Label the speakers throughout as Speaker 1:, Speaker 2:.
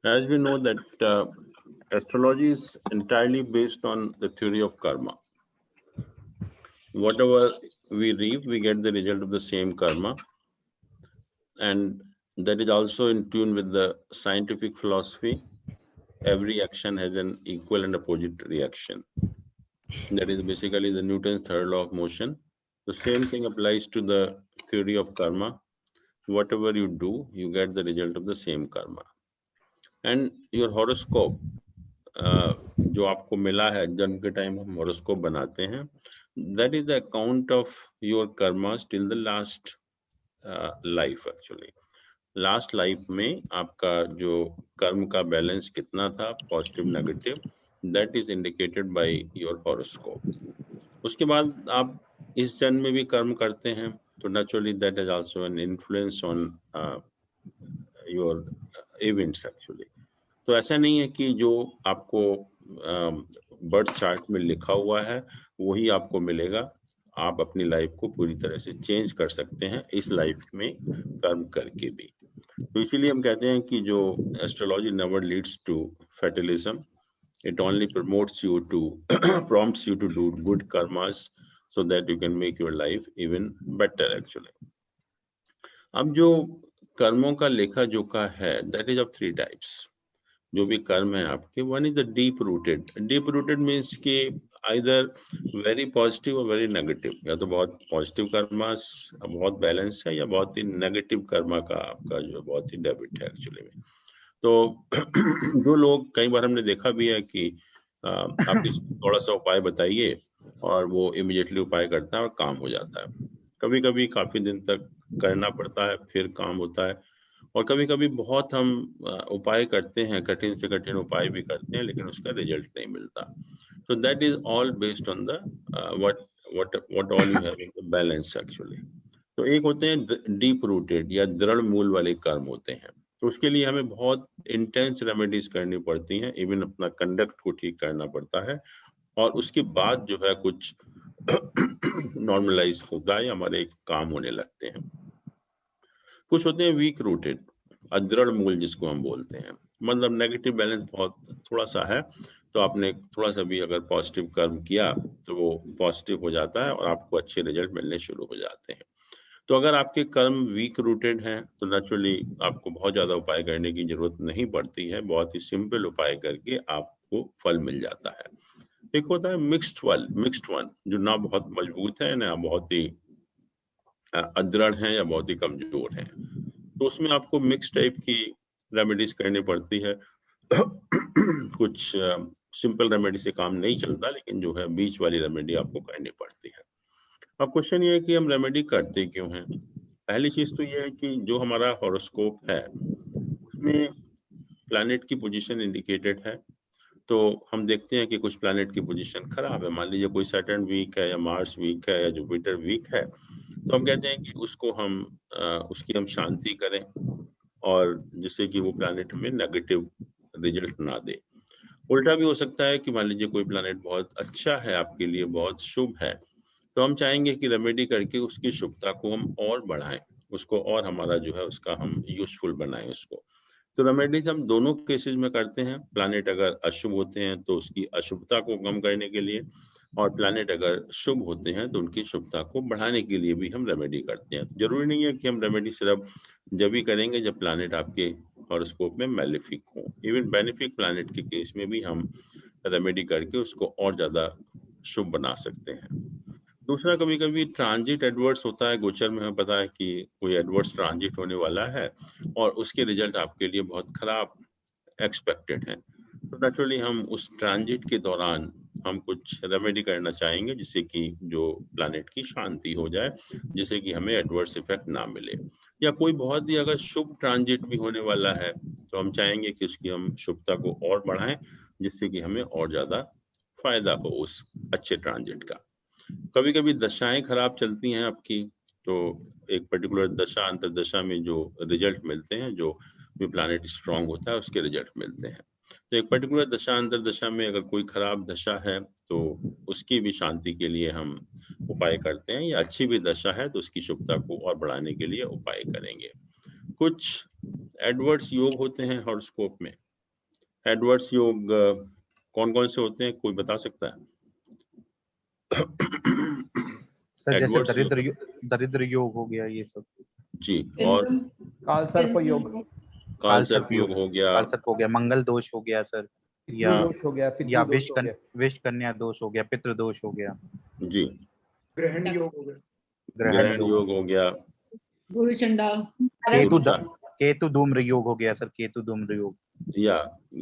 Speaker 1: As we know that astrology is entirely based on the theory of karma. Whatever we reap, we get the result of the same karma, and that is also in tune with the scientific philosophy. Every action has an equal and opposite reaction. That is basically the Newton's third law of motion. The same thing applies to the theory of karma. Whatever you do, you get the result of the same karma. And your horoscope, जो आपको मिला है जन्म के time हम horoscope बनाते हैं, that is the account of your karmas till the last life. Actually last life में आपका जो कर्म का बैलेंस कितना था, positive negative, that is indicated by your horoscope. उसके बाद आप इस जन्म में भी कर्म करते हैं तो naturally that is also an influence on your events actually. तो ऐसा नहीं है कि जो आपको बर्थ चार्ट में लिखा हुआ है वही आपको मिलेगा। आप अपनी लाइफ को पूरी तरह से चेंज कर सकते हैं इस लाइफ में कर्म करके भी। तो इसीलिए हम कहते हैं कि जो astrology never leads to fatalism, it only promotes you to prompts you to do good karmas so that you can make your life even better actually. अब जो कर्मों का लेखा जोखा है, that is of three types. जो भी कर्म है आपके, one is the deep rooted. Deep rooted means कि आइदर वेरी पॉजिटिव और वेरी नेगेटिव, या तो बहुत पॉजिटिव कर्मा बहुत बैलेंस है, या बहुत ही नेगेटिव कर्मा का आपका जो बहुत ही डेबिट है एक्चुअली में। तो जो लोग, कई बार हमने देखा भी है कि आप थोड़ा सा उपाय बताइए और वो इमीडिएटली उपाय करता है और काम हो जाता है। कभी कभी काफी दिन तक करना पड़ता है फिर काम होता है, और कभी कभी बहुत हम उपाय करते हैं, कठिन से कठिन उपाय भी करते हैं, लेकिन उसका रिजल्ट नहीं मिलता। तो that is all based on the what all you having the balance actually. तो एक होते हैं डीप रूटेड या दृढ़ मूल वाले कर्म होते हैं, तो उसके लिए हमें बहुत इंटेंस रेमेडीज करनी पड़ती हैं, इवन अपना कंडक्ट को ठीक करना पड़ता है, और उसके बाद जो है कुछ नॉर्मलाइज होता है, हमारे काम होने लगते हैं। कुछ होते हैं वीक रूटेड, अदृढ़ मूल जिसको हम बोलते हैं, मतलब नेगेटिव बैलेंस बहुत थोड़ा सा है, तो आपने थोड़ा सा भी अगर पॉजिटिव कर्म किया तो वो पॉजिटिव हो जाता है और आपको अच्छे रिजल्ट मिलने शुरू हो जाते हैं। तो अगर आपके कर्म वीक रूटेड हैं तो नेचुरली आपको बहुत ज्यादा उपाय करने की जरूरत नहीं पड़ती है, बहुत ही सिंपल उपाय करके आपको फल मिल जाता है। एक होता है मिक्स्ड वन, जो ना बहुत मजबूत है ना बहुत ही अदृढ़ है या बहुत ही कमजोर है, तो उसमें आपको मिक्स टाइप की रेमेडीज करनी पड़ती है। कुछ सिंपल रेमेडी से काम नहीं चलता, लेकिन जो है बीच वाली रेमेडी आपको करनी पड़ती है। अब क्वेश्चन ये है कि हम रेमेडी करते क्यों हैं। पहली चीज तो ये है कि जो हमारा हॉरोस्कोप है उसमें प्लैनेट की पोजीशन इंडिकेटेड है, तो हम देखते हैं कि कुछ प्लैनेट की पोजीशन खराब है। मान लीजिए कोई सैटर्न वीक है या मार्स वीक है या जुपिटर वीक है, तो हम कहते हैं कि उसको हम उसकी हम शांति करें, और जिससे कि वो प्लैनेट हमें नेगेटिव रिजल्ट ना दे। उल्टा भी हो सकता है कि मान लीजिए कोई प्लैनेट बहुत अच्छा है आपके लिए, बहुत शुभ है, तो हम चाहेंगे कि रेमेडी करके उसकी शुभता को हम और बढ़ाएं, उसको और हमारा जो है उसका हम यूजफुल बनाएं उसको। तो रेमेडीज हम दोनों केसेस में करते हैं। प्लैनेट अगर अशुभ होते हैं तो उसकी अशुभता को कम करने के लिए, और प्लैनेट अगर शुभ होते हैं तो उनकी शुभता को बढ़ाने के लिए भी हम रेमेडी करते हैं। जरूरी नहीं है कि हम रेमेडी सिर्फ जब ही करेंगे जब प्लैनेट आपके हॉरोस्कोप में मैलेफिक हो, इवन बेनिफिक प्लैनेट के केस में भी हम रेमेडी करके उसको और ज्यादा शुभ बना सकते हैं। दूसरा, कभी कभी ट्रांजिट एडवर्स होता है। गोचर में हमें पता है कि कोई एडवर्स ट्रांजिट होने वाला है और उसके रिजल्ट आपके लिए बहुत खराब एक्सपेक्टेड है, तो नेचुरली हम उस ट्रांजिट के दौरान हम कुछ रेमेडी करना चाहेंगे जिससे कि जो प्लैनेट की शांति हो जाए, जिससे कि हमें एडवर्स इफेक्ट ना मिले। या कोई बहुत ही अगर शुभ ट्रांजिट भी होने वाला है तो हम चाहेंगे कि उसकी हम शुभता को और बढ़ाएं, जिससे कि हमें और ज्यादा फायदा हो उस अच्छे ट्रांजिट का। कभी कभी दशाएं खराब चलती हैं आपकी, तो एक पर्टिकुलर दशा अंतरदशा में जो रिजल्ट मिलते हैं, जो भी प्लैनेट स्ट्रांग होता है उसके रिजल्ट मिलते हैं। तो एक पर्टिकुलर दशा अंतरदशा में अगर कोई खराब दशा है तो उसकी भी शांति के लिए हम उपाय करते हैं, या अच्छी भी दशा है तो उसकी शुभता को और बढ़ाने के लिए उपाय करेंगे। कुछ एडवर्स योग होते हैं हॉरोस्कोप में, एडवर्स योग कौन कौन से होते हैं, कोई बता सकता है?
Speaker 2: सर जैसे
Speaker 1: एडवर्स
Speaker 2: दरिद्र योग हो गया ये सब।
Speaker 1: जी, और
Speaker 3: कालसर्प योग,
Speaker 1: कालसर्प योग हो गया,
Speaker 2: कालसर्प हो गया, मंगल दोष हो गया सर, या
Speaker 3: दोष हो गया, पितृ दोष हो गया,
Speaker 2: विष कन्या दोष हो गया, पितृ दोष हो गया
Speaker 1: जी,
Speaker 4: ग्रहण योग हो गया,
Speaker 1: ग्रहण योग हो गया,
Speaker 5: गुरु चंडा,
Speaker 2: केतु धूम्र योग हो गया सर, केतु धूम्र योग,
Speaker 1: या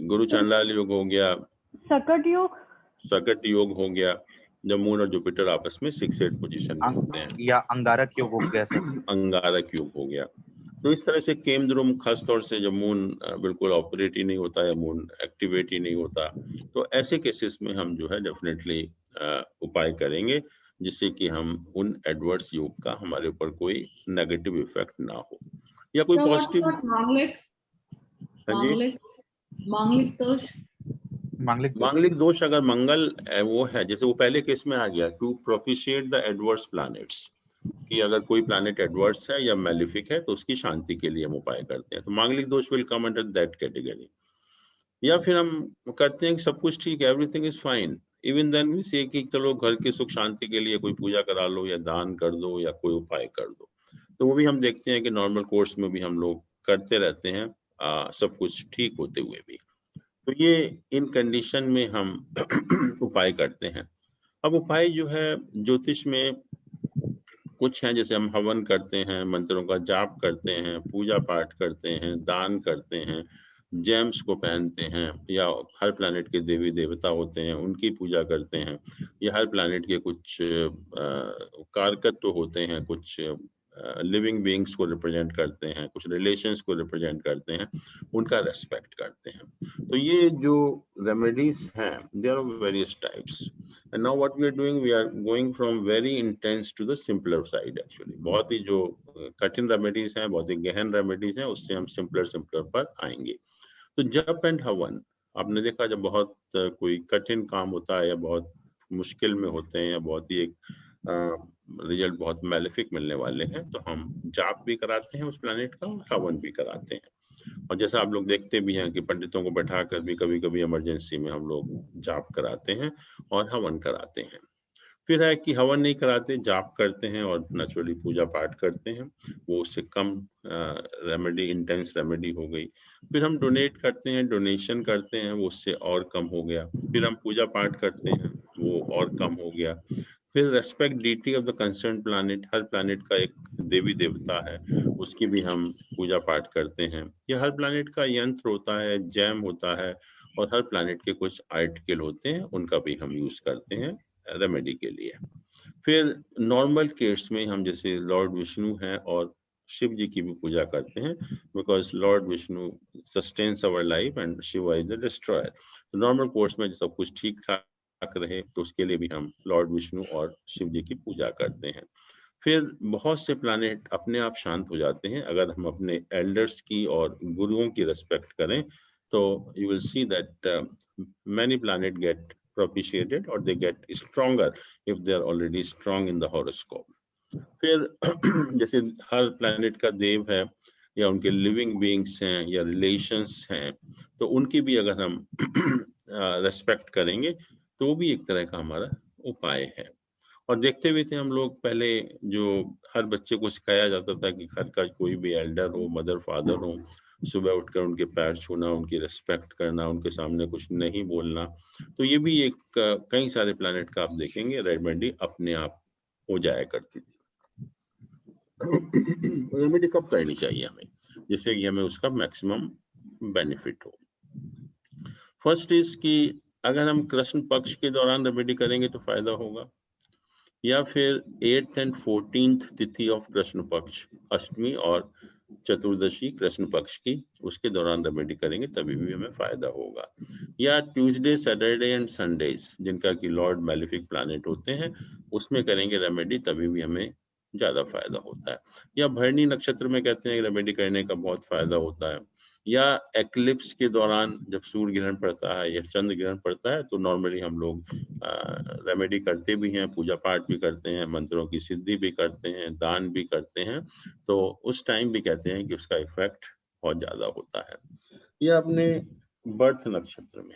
Speaker 1: गुरु चांडाल योग हो गया,
Speaker 6: सकट योग,
Speaker 1: सकट योग हो गया, जब मून और जुपिटर आपस में 6-8 पोजीशन में होते हैं,
Speaker 2: या अंगारक योग हो गया सर,
Speaker 1: अंगारक योग हो गया। तो इस तरह से केमद्रुम, खास तौर से जब मून बिल्कुल ऑपरेट ही नहीं होता या मून एक्टिवेट ही नहीं होता, तो ऐसे केसेस में हम जो है डेफिनेटली उपाय करेंगे जिससे कि हम उन एडवर्स योग का हमारे ऊपर कोई नेगेटिव इफेक्ट ना हो या कोई पॉजिटिव।
Speaker 5: मांगलिक दोष,
Speaker 1: मांगलिक दोष अगर मंगल वो है, जैसे वो पहले केस में आ गया, टू प्रोपिशिएट द एडवर्स प्लैनेट्स, कि अगर कोई प्लैनेट एडवर्स है या मैलिफिक है तो उसकी शांति के लिए हम उपाय करते हैं, तो मांगलिक दोष will come under that category. या फिर हम करते हैं कि सब कुछ ठीक है, everything is fine, even then we say कि चलो घर की सुख शांति के लिए कोई पूजा करा लो या दान कर दो या कोई उपाय कर दो, तो वो भी हम देखते हैं कि नॉर्मल कोर्स में भी हम लोग करते रहते हैं, सब कुछ ठीक होते हुए भी। तो ये इन कंडीशन में हम उपाय करते हैं। अब उपाय जो है ज्योतिष में कुछ हैं, जैसे हम हवन करते हैं, मंत्रों का जाप करते हैं, पूजा पाठ करते हैं, दान करते हैं, जेम्स को पहनते हैं, या हर प्लैनेट के देवी देवता होते हैं उनकी पूजा करते हैं, या हर प्लैनेट के कुछ कारकत्व होते हैं, कुछ लिविंग बीइंग्स को रिप्रेजेंट करते हैं, कुछ रिलेशंस को रिप्रेजेंट करते हैं, उनका रेस्पेक्ट करते हैं। तो ये जो रेमेडीज हैं, they are various types, and now what we are doing, we are going from very intense to the simpler side. Actually बहुत ही जो कठिन रेमेडीज हैं, बहुत ही गहन रेमेडीज हैं, उससे हम सिंपलर पर आएंगे। तो जप एंड हवन, आपने देखा जब बहुत कोई कठिन काम होता है या बहुत मुश्किल में होते हैं या बहुत ही एक रिजल्ट बहुत मैलिफिक मिलने वाले हैं, तो हम जाप भी कराते हैं उस प्लैनेट का और हवन भी कराते हैं। और जैसा आप लोग देखते भी हैं कि पंडितों को बैठाकर भी कभी कभी इमरजेंसी में हम लोग जाप कराते हैं और हवन कराते हैं। फिर है कि हवन नहीं कराते, जाप करते हैं और नेचुरली पूजा पाठ करते हैं, वो उससे कम रेमेडी, इंटेंस रेमेडी हो गई। फिर हम डोनेट करते हैं, डोनेशन करते हैं, वो उससे और कम हो गया। फिर हम पूजा पाठ करते हैं, वो और कम हो गया। फिर respect deity of the concern planet, हर प्लैनेट का एक देवी देवता है, उसकी भी हम पूजा पाठ करते हैं। या हर प्लैनेट का यंत्र होता है, जैम होता है, और हर प्लैनेट के कुछ आर्टिकल होते हैं, उनका भी हम यूज करते हैं रेमेडी के लिए। फिर नॉर्मल केस में हम जैसे लॉर्ड विष्णु हैं और शिव जी की भी पूजा करते हैं, because Lord Vishnu sustains our life and Shiva is the destroyer. तो नॉर्मल कोर्स में सब कुछ ठीक ठाक रहे तो उसके लिए भी हम लॉर्ड विष्णु और शिव जी की पूजा करते हैं। फिर बहुत से प्लैनेट अपने आप शांत हो जाते हैं अगर हम अपने एल्डर्स की और गुरुओं की रेस्पेक्ट करें, तो you will see that many planet get propitiated or they get stronger if they are already strong in the horoscope. फिर जैसे हर प्लैनेट का देव है या उनके लिविंग बीइंग्स हैं या रिलेशंस हैं, तो उनकी भी अगर हम रेस्पेक्ट करेंगे तो वो भी एक तरह का हमारा उपाय है। और देखते हुए थे हम लोग पहले, जो हर बच्चे को सिखाया जाता था कि घर का कोई भी एल्डर हो, मदर फादर हो, सुबह उठकर उनके पैर छूना, उनकी रेस्पेक्ट करना, उनके सामने कुछ नहीं बोलना। तो ये भी एक कई सारे प्लैनेट का आप देखेंगे रेमेडी अपने आप हो जाया करती थी। रेमेडी कब करनी चाहिए हमें, जिससे कि हमें उसका मैक्सिमम बेनिफिट हो? फर्स्ट इज कि अगर हम कृष्ण पक्ष के दौरान रेमेडी करेंगे तो फायदा होगा, या फिर 8th and 14th तिथि ऑफ कृष्ण पक्ष, अष्टमी और चतुर्दशी कृष्ण पक्ष की, उसके दौरान रेमेडी करेंगे तभी भी हमें फायदा होगा। या ट्यूसडे, सैटरडे एंड संडेज, जिनका कि लॉर्ड मैलिफिक प्लैनेट होते हैं, उसमें करेंगे रेमेडी तभी भी हमें ज्यादा फायदा होता है। या भरणी नक्षत्र में कहते हैं रेमेडी करने का बहुत फायदा होता है। या एक्लिप्स के दौरान जब सूर्य ग्रहण पड़ता है या चंद्र ग्रहण पड़ता है तो नॉर्मली हम लोग रेमेडी करते भी हैं, पूजा पाठ भी करते हैं, मंत्रों की सिद्धि भी करते हैं, दान भी करते हैं, तो उस टाइम भी कहते हैं कि उसका इफेक्ट बहुत ज्यादा होता है। या अपने बर्थ नक्षत्र में,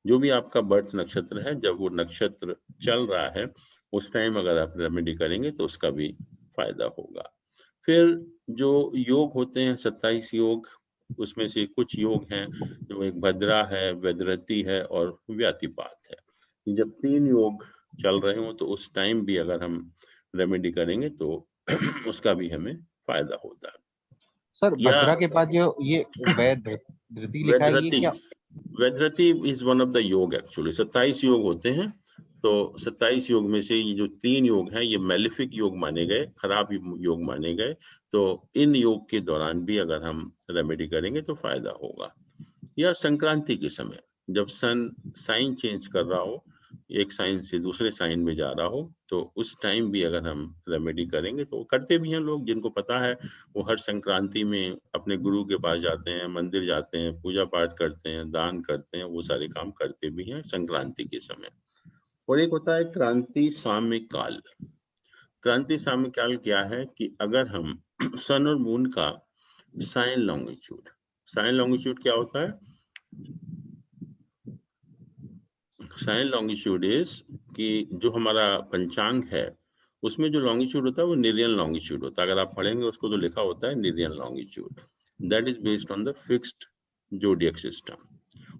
Speaker 1: जो भी आपका बर्थ नक्षत्र है, जब वो नक्षत्र चल रहा है उस टाइम अगर आप रेमेडी करेंगे तो उसका भी फायदा होगा। फिर जो योग होते हैं 27 योग, उसमें से कुछ योग हैं जो एक भद्रा है, वैदरती है और व्यातिपात है। जब 3 योग चल रहे हो तो उस टाइम भी अगर हम रेमेडी करेंगे तो उसका भी हमें फायदा होता है।
Speaker 2: सर
Speaker 1: या
Speaker 2: भद्रा के बाद जो ये वैदृति लिखा है, ये
Speaker 1: वैदरती,
Speaker 2: क्या?
Speaker 1: वैदरती इज वन ऑफ द योग एक्चुअली। 27 योग होते हैं, तो 27 योग में से ये जो 3 योग हैं ये मेलिफिक योग माने गए, खराब योग माने गए। तो इन योग के दौरान भी अगर हम रेमेडी करेंगे तो फायदा होगा। या संक्रांति के समय जब सन साइन चेंज कर रहा हो, एक साइन से दूसरे साइन में जा रहा हो, तो उस टाइम भी अगर हम रेमेडी करेंगे, तो करते भी हैं लोग जिनको पता है, वो हर संक्रांति में अपने गुरु के पास जाते हैं, मंदिर जाते हैं, पूजा पाठ करते हैं, दान करते हैं, वो सारे काम करते भी हैं संक्रांति के समय। और एक होता है क्रांति साम्य काल। क्रांति साम्य काल क्या है कि अगर हम सन और मून का साइन लॉन्गिट्यूड, साइन लॉन्गिट्यूड क्या होता है? साइन लॉन्गिट्यूड इज कि जो हमारा पंचांग है उसमें जो लॉन्गिट्यूड होता है वो निरियन लॉन्गिट्यूड होता है। अगर आप पढ़ेंगे उसको तो लिखा होता है nirayana longitude, that is based on the fixed zodiac system.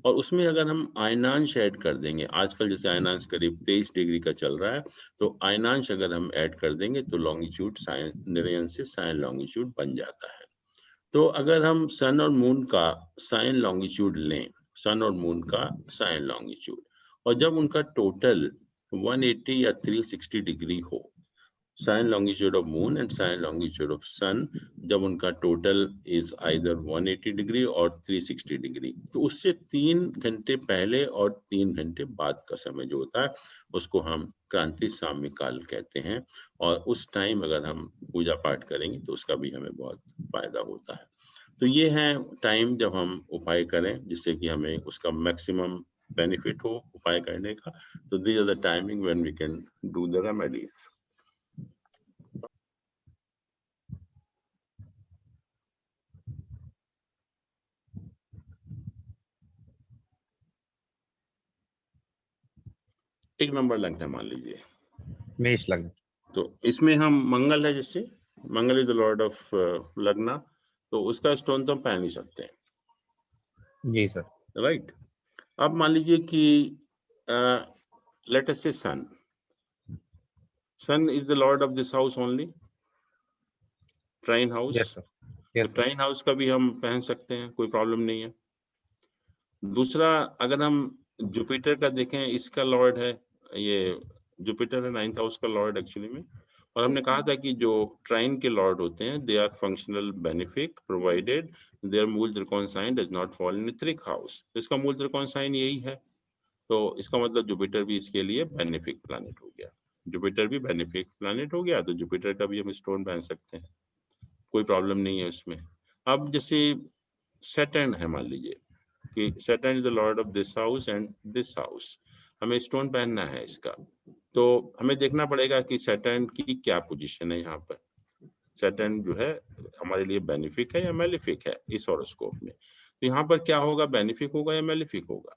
Speaker 1: और उसमें अगर हम आयनांश ऐड कर देंगे, आजकल जैसे आयनांश करीब 23 डिग्री का चल रहा है, तो आयनांश अगर हम ऐड कर देंगे तो लॉन्गिट्यूड साइन निरियन से साइन लॉन्गिट्यूड बन जाता है। तो अगर हम सन और मून का साइन लॉन्गिट्यूड लें, सन और मून का साइन लॉन्गिट्यूड, और जब उनका टोटल 180 या 360 डिग्री हो, sign longitude of moon and sign longitude of sun, जब उनका टोटल इज आइदर 180 डिग्री और 360 डिग्री, तो उससे 3 घंटे पहले और 3 घंटे बाद का समय जो होता है उसको हम क्रांति साम्य काल कहते हैं। और उस टाइम अगर हम पूजा पाठ करेंगे तो उसका भी हमें बहुत फायदा होता है। तो ये है टाइम जब हम उपाय करें जिससे कि हमें उसका मैक्सिमम बेनिफिट हो उपाय करने का। तो these are the timing when we can do the remedies. एक नंबर लग्न है मान लीजिए,
Speaker 2: मेष लग्न।
Speaker 1: तो इसमें हम मंगल है, जिससे मंगल इज द लॉर्ड ऑफ लग्न, तो उसका स्टोन तो हम पहन नहीं सकते हैं।
Speaker 2: जी सर।
Speaker 1: राइट। अब मान लीजिए कि लेट अस से sun, sun is the lord of this house only, trine house.
Speaker 2: Yes sir.
Speaker 1: तो ट्राइन हाउस का भी हम पहन सकते हैं, कोई प्रॉब्लम नहीं है। दूसरा, अगर हम जुपिटर का देखें, इसका लॉर्ड है, ये जुपिटर है 9th हाउस का लॉर्ड एक्चुअली में। और हमने कहा था कि जो ट्राइन के लॉर्ड होते हैं they are functional benefic provided their mool trikona sign does not fall in trik house. तो इसका मूल त्रिकोण साइन यही है, तो इसका मतलब जुपिटर भी इसके लिए बेनिफिक प्लैनेट हो गया। जुपिटर भी बेनिफिक प्लैनेट हो गया, तो जुपिटर का भी हम स्टोन पहन सकते हैं, कोई प्रॉब्लम नहीं है उसमें। अब जैसे सैटर्न है, मान लीजिए कि Saturn is the lord of this house and this house, हमें स्टोन पहनना है इसका, तो हमें देखना पड़ेगा कि सैटर्न की क्या पोजीशन है यहाँ पर। सैटर्न जो है हमारे लिए बेनिफिक है या मेलिफिक है इस हॉरोस्कोप में, तो यहाँ पर क्या होगा, बेनिफिक होगा या मेलिफिक होगा?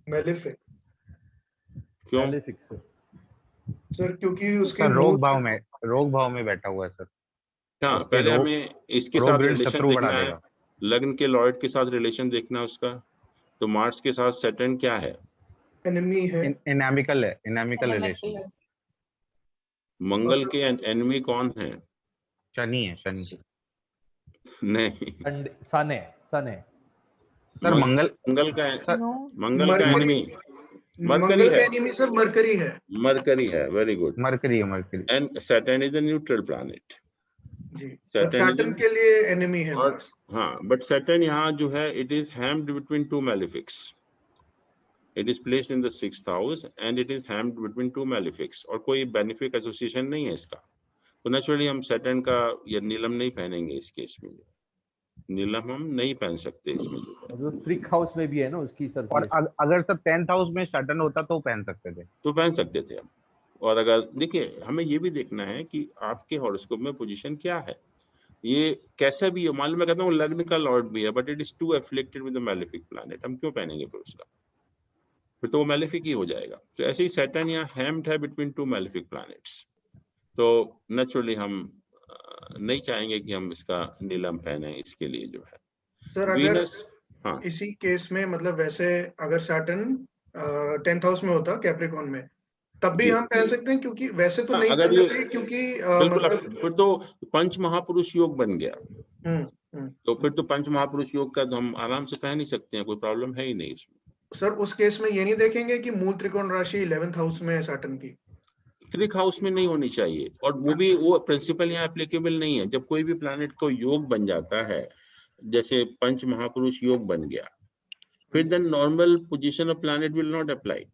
Speaker 4: मेलिफिक
Speaker 1: क्यों?
Speaker 3: मेलिफिक
Speaker 4: सर, क्योंकि उसके
Speaker 2: सर रोग भाव में बैठा हुआ है सर।
Speaker 1: हाँ, पहले हमें इसके साथ रिलेशन देखना है, लग्न के लॉर्ड के साथ रिलेशन देखना है उसका। तो मार्स के साथ सैटर्न क्या है?
Speaker 4: एनिमी है,
Speaker 2: इनैमिकल है, इनैमिकल रिलेशन।
Speaker 1: मंगल के एनिमी कौन है?
Speaker 2: शनि है, शनि।
Speaker 1: नहीं
Speaker 3: सन है, सन है
Speaker 2: सर। मंगल
Speaker 1: का
Speaker 4: मंगल
Speaker 1: एनिमी
Speaker 4: मंगल का एनिमी सर मरकरी है।
Speaker 1: मरकरी है, वेरी गुड।
Speaker 2: मरकरी है, Mercury.
Speaker 1: And Saturn is a neutral planet
Speaker 4: जी, सैटर्न के लिए एनिमी है मार्स।
Speaker 1: हाँ, बट सैटर्न यहाँ जो है it is hemmed between two malefics, it is placed in the 6th house and it is hemmed between two malefics, और कोई बेनिफिक एसोसिएशन नहीं है इसका। तो नेचुरली हम सैटर्न का या नीलम नहीं पहनेंगे इस केस में, नीलम हम नहीं पहन सकते इसमें।
Speaker 3: जो त्रिक हाउस में भी है ना उसकी सर।
Speaker 2: और अगर सर 10th हाउस में सैटर्न होता तो पहन सकते थे,
Speaker 1: तो पहन सकते थे हम। और अगर देखिए, हमें ये भी देखना है कि आपके हॉरोस्कोप में पोजीशन क्या है। ये कैसा भी हो, मालूम मैं कहता हूँ लग्न का लॉर्ड भी है, but it is too afflicted with the malefic planet, हम क्यों पहनेंगे फिर उसका, फिर तो वो मैलेफिक ही हो जाएगा। तो ऐसे ही सैटर्न यहाँ हैम्ड है बिटवीन टू मैलेफिक प्लैनेट्स, तो नेचुरली हम नहीं चाहेंगे कि हम इसका नीलम पहने, इसके लिए जो है
Speaker 4: सर अगर
Speaker 1: वीनस। हाँ
Speaker 4: इसी केस में मतलब वैसे अगर सैटर्न 10th हाउस में होता कैप्रिकॉर्न में, तब भी
Speaker 1: जी।
Speaker 4: हम पहन सकते हैं, क्योंकि वैसे तो
Speaker 1: हाँ,
Speaker 4: नहीं
Speaker 1: अगर
Speaker 4: पहनना
Speaker 1: ये
Speaker 4: चाहिए क्योंकि
Speaker 1: बिल्कुल
Speaker 4: मतलब
Speaker 1: फिर तो पंच महापुरुष योग बन गया,
Speaker 4: हम्म।
Speaker 1: तो फिर तो पंच महापुरुष योग का तो हम आराम से पहन ही सकते हैं, कोई प्रॉब्लम है ही नहीं इसमें।
Speaker 4: सर उस केस में ये नहीं देखेंगे कि मूल त्रिकोण राशि 11th हाउस में है सैटर्न की?
Speaker 1: त्रिक हाउस में नहीं होनी चाहिए, और वो भी वो प्रिंसिपल यहाँ एप्लीकेबल नहीं है। जब कोई भी प्लैनेट को योग बन जाता है, जैसे पंच महापुरुष योग बन गया, फिर then normal position of planet will not apply,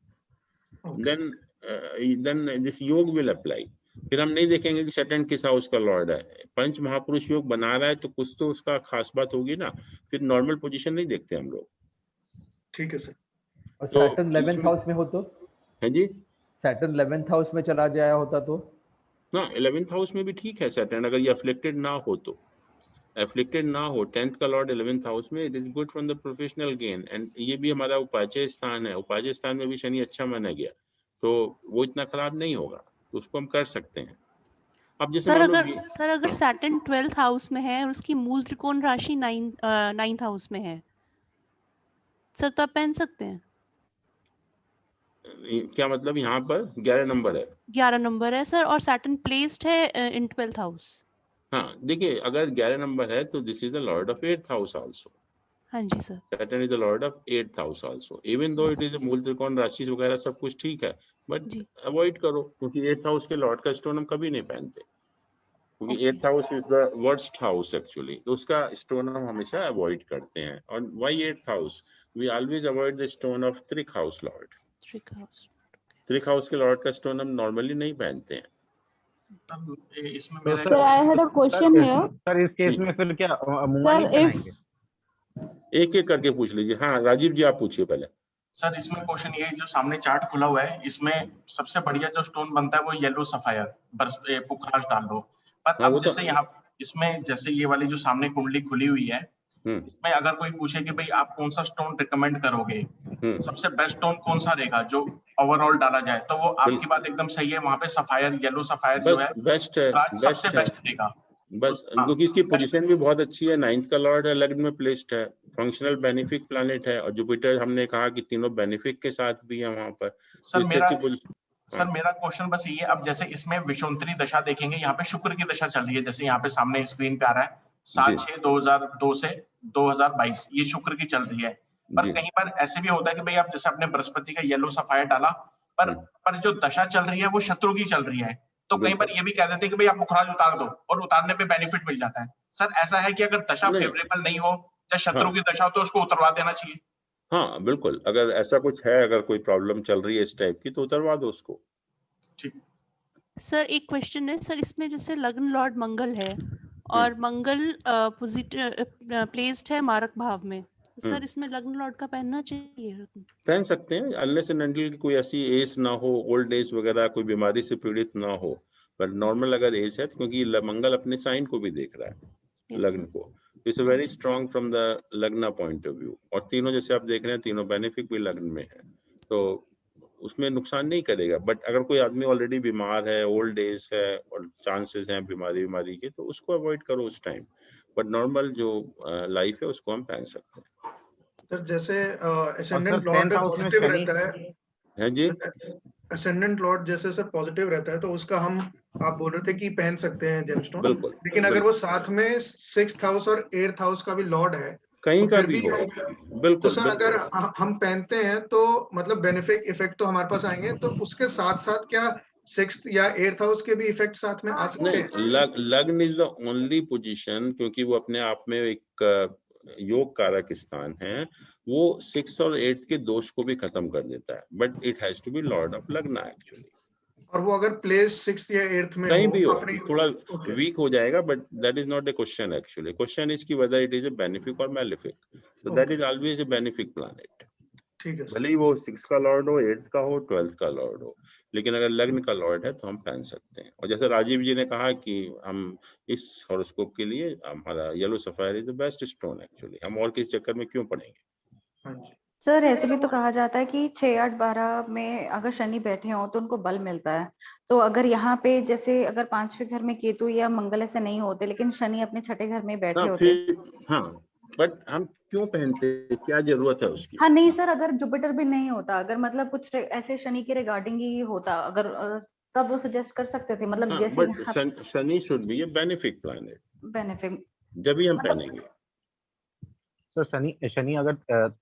Speaker 1: then this yoga will apply. फिर हम नहीं देखेंगे कि सैटर्न किस हाउस का लॉर्ड है, पंच महापुरुष योग बना रहा है तो कुछ तो उसका खास बात होगी ना, फिर नॉर्मल पोजीशन नहीं देखते हम लोग।
Speaker 4: ठीक है सर।
Speaker 3: और
Speaker 1: तो
Speaker 3: सैटर्न 11th हाउस में हो तो,
Speaker 1: है जी,
Speaker 3: सैटर्न 11th हाउस में चला जाया होता तो
Speaker 1: ना 11th हाउस में भी ठीक है सैटर्न, अगर ये अफ्लिक्टेड ना हो तो, एफ्लिक्टेड ना हो। 10th का लॉर्ड 11th हाउस में, it is good from the professional gain, and ये भी हमारा उपाचय स्थान है, उपाचय स्थान में भी शनि अच्छा माना गया, तो वो इतना खराब नहीं होगा, तो उसको हम कर सकते हैं। अब जैसे मान लो
Speaker 6: सर अगर सैटर्न 12th हाउस में है और उसकी मूल त्रिकोण राशि 9th हाउस में है सर, तो आप पहन सकते हैं?
Speaker 1: क्या मतलब, यहाँ पर 11 नंबर है,
Speaker 6: 11 नंबर है सर, और सैटर्न प्लेस्ड है इन 12th हाउस।
Speaker 1: हाँ देखिए अगर 11 नंबर है तो this is the lord of 8th house also.
Speaker 6: हाँ जी sir.
Speaker 1: Saturn is the lord of 8th house also, even though it is a मूल त्रिकोण राशि वगैरह सब कुछ ठीक है, बट
Speaker 6: जी
Speaker 1: अवॉइड करो, क्योंकि 8th हाउस के लॉर्ड का स्टोन हम कभी नहीं पहनते, क्योंकि
Speaker 6: Okay.
Speaker 1: 8th house is the worst house actually, तो उसका स्टोन हम हमेशा अवॉइड करते हैं। और why 8th house, we always avoid the stone of trik house lord.
Speaker 6: Trik house.
Speaker 1: Trik house के लॉर्ड का स्टोन हम नॉर्मली नहीं पहनते हैं।
Speaker 7: इसमें
Speaker 2: तो
Speaker 7: मेरा
Speaker 2: sir,
Speaker 8: Sir, I had a question here.
Speaker 2: Sir इस केस में फिर क्या मुआ
Speaker 8: Sir,
Speaker 2: नहीं
Speaker 8: if
Speaker 2: पहनाएंगे?
Speaker 1: एक एक करके पूछ लीजिए। हाँ राजीव जी आप पूछिए पहले।
Speaker 7: सर इसमें क्वेश्चन ये है, जो सामने चार्ट खुला हुआ है, इसमें सबसे बढ़िया जो स्टोन बनता है वो येलो सफायर पुखराज डाल लो, पर
Speaker 1: हाँ,
Speaker 7: अब
Speaker 1: वो तो
Speaker 7: जैसे यहाँ इसमें जैसे ये वाली जो सामने कुंडली खुली हुई है, इसमें अगर कोई पूछे कि भाई आप कौन सा स्टोन रिकमेंड करोगे, सबसे बेस्ट स्टोन कौन सा रहेगा जो ओवरऑल डाला जाए, तो वो आपकी बात एकदम सही है, वहां पे सफायर येलो सफायर जो है
Speaker 1: बेस्ट है,
Speaker 7: सबसे बेस्ट रहेगा
Speaker 1: बस, क्योंकि इसकी पोजीशन भी बहुत अच्छी है, 9th का लॉर्ड है, लग्न में प्लेस्ड है, फंक्शनल बेनिफिक प्लैनेट है, और जुपिटर हमने कहा कि तीनों बेनिफिक के साथ भी है वहां पर।
Speaker 7: सर मेरा क्वेश्चन बस ये है, अब जैसे इसमें विषुवंतरी दशा देखेंगे, यहाँ पे शुक्र की दशा चल रही है, जैसे यहाँ पे सामने स्क्रीन पे आ रहा है 7/6/2002 से 2022, ये शुक्र की चल रही है, पर कहीं पर ऐसे भी होता है कि भाई आप जैसे अपने बृहस्पति का येलो सफायर डाला, पर जो दशा चल रही है वो शत्रु की चल रही है, तो कहीं पर ये भी कह देते हैं कि भाई आप पुखराज उतार दो, और उतारने पे बेनिफिट मिल जाता है। सर ऐसा है कि अगर दशा फेवरेबल नहीं हो, चाहे शत्रु की दशा हो, तो उसको उतरवा देना चाहिए?
Speaker 1: हाँ बिल्कुल, अगर ऐसा कुछ है, अगर कोई प्रॉब्लम चल रही है इस टाइप की, तो उतरवा दो उसको।
Speaker 7: ठीक।
Speaker 6: सर एक क्वेश्चन है सर, इसमें जैसे लग्न लॉर्ड मंगल है और मंगल प्लेस्ड है मारक भाव में, तो सर इसमें लग्न लॉर्ड का पहनना चाहिए?
Speaker 1: पहन सकते हैं, अनलेस एंड अनटिल की कोई ऐसी एज ना हो, ओल्ड एज वगैरह, कोई बीमारी से पीड़ित ना हो, पर नॉर्मल अगर एज है, क्योंकि मंगल अपने साइन को भी देख रहा है, लग्न को, it's very strong from the लग्न पॉइंट ऑफ व्यू, और तीनों जैसे आप देख रहे हैं तीनों बेनिफिक भी लग्न में है, तो उसमें नुकसान नहीं करेगा। बट अगर कोई आदमी ऑलरेडी बीमार है, ओल्ड एज है और चांसेस हैं बीमारी के, तो उसको अवॉइड करो उस टाइम, बट नॉर्मल जो लाइफ है उसको हम पहन सकते हैं।
Speaker 4: सर जैसे असेंडेंट लॉर्ड पॉजिटिव रहता है
Speaker 1: जी,
Speaker 4: असेंडेंट लॉर्ड जैसे सर पॉजिटिव रहता है, तो उसका हम, आप बोल रहे थे कि पहन सकते हैं जेमस्टोन, लेकिन अगर वो साथ में 6th हाउस और 8th हाउस का भी लॉर्ड है,
Speaker 1: कहीं
Speaker 4: तो
Speaker 1: का भी हो, बिल्कुल,
Speaker 4: तो सर अगर हम पहनते हैं तो मतलब बेनिफिक इफेक्ट तो हमारे पास आएंगे, तो उसके साथ साथ क्या 6th या 8th हाउस के भी इफेक्ट साथ में आ सकते हैं?
Speaker 1: लग्न इज द ओनली पोजीशन, क्योंकि वो अपने आप में एक योग कारक स्थान है, वो 6th और 8th के दोष को भी खत्म कर देता है, but it has to be lord of lagna actually.
Speaker 4: और वो अगर प्लेस 6th या 8th में
Speaker 1: कहीं भी हो, थोड़ा वीक हो जाएगा, but that is not a question actually, question is कि whether it is a benefic or malefic, so that is always a benefic planet।
Speaker 4: ठीक है सर।
Speaker 1: भले ही वो 6 का लॉर्ड हो, 8 का हो, 12 का लॉर्ड हो, लेकिन अगर लग्न का लॉर्ड है तो हम पहन सकते हैं। और जैसे राजीव जी ने कहा कि हम इस हॉरोस्कोप के लिए हमारा yellow sapphire is the best stone actually, हम और किस चक्कर में क्यों पड़ेंगे।
Speaker 4: हाँ जी
Speaker 8: सर ऐसे भी तो कहा जाता है कि 6, 8, 12 में अगर शनि बैठे हो तो उनको बल मिलता है। तो अगर यहाँ पे जैसे अगर 5वें घर में केतु या मंगल ऐसे नहीं होते, लेकिन शनि अपने छठे घर में बैठे होते।
Speaker 1: हाँ, बट हम क्यों पहनते, क्या जरूरत है उसकी।
Speaker 8: हाँ नहीं सर, अगर जुपिटर भी नहीं होता, अगर मतलब कुछ ऐसे शनि के रिगार्डिंग ही होता, अगर तब वो सजेस्ट कर सकते थे, मतलब जैसे
Speaker 1: but Shani should be A benefic planet,
Speaker 8: benefit
Speaker 1: जब ही हम पहनेंगे।
Speaker 2: तो शनि अगर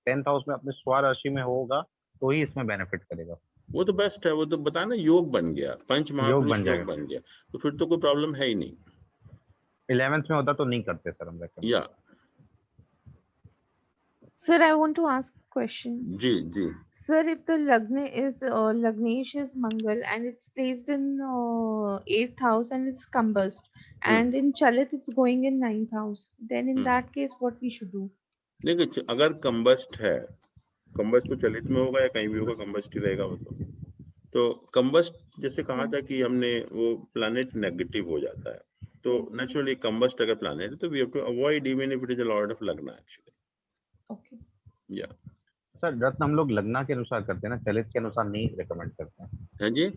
Speaker 2: 10th हाउस में अपने स्वराशि में होगा तो ही इसमें बेनिफिट करेगा।
Speaker 1: वो तो बेस्ट है, वो तो बताया ना, योग बन गया, पंच महापुरुष योग बन गया, तो फिर तो कोई प्रॉब्लम है ही नहीं।
Speaker 2: 11th में होता तो नहीं करते सर हम recommend।
Speaker 1: या
Speaker 9: Sir, I want to ask a question.
Speaker 1: Ji ji.
Speaker 9: Sir, if the Lagna is Lagnesh is Mangal and it's placed in 8th house and it's combust, and in Chalit it's going in 9th house, then in that case what we should do?
Speaker 1: देखिए, अगर combust है, combust तो चलित में होगा या कहीं भी होगा, कंबस्ट ही रहेगा वो तो कंबस्ट जैसे कहा था कि हमने वो प्लैनेट नेगेटिव हो जाता है, तो नेचुरली कंबस्ट अगर प्लैनेट है तो we have to avoid even if it is a lord of lagna actually.
Speaker 9: Okay.
Speaker 1: या
Speaker 2: सर रत्न हम लोग लग्ना के अनुसार करते हैं ना, चलित के अनुसार नहीं रेकमेंड करते हैं।
Speaker 1: है जी,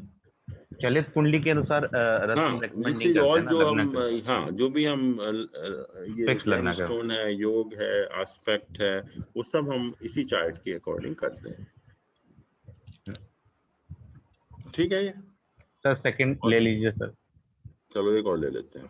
Speaker 2: चलित कुंडली के अनुसार रत्न रेकमेंड नहीं करते हैं ना
Speaker 1: जो
Speaker 2: लग्न
Speaker 1: हम
Speaker 2: के।
Speaker 1: हाँ जो भी हम ये
Speaker 2: Fixed लगना का।
Speaker 1: स्टोन है, योग है, एस्पेक्ट है, वो सब हम इसी चार्ट के अकॉर्डिंग करते हैं। ठीक है ये
Speaker 2: सर सेकंड ले लीजिए सर।
Speaker 1: चलो एक और ले लेते हैं।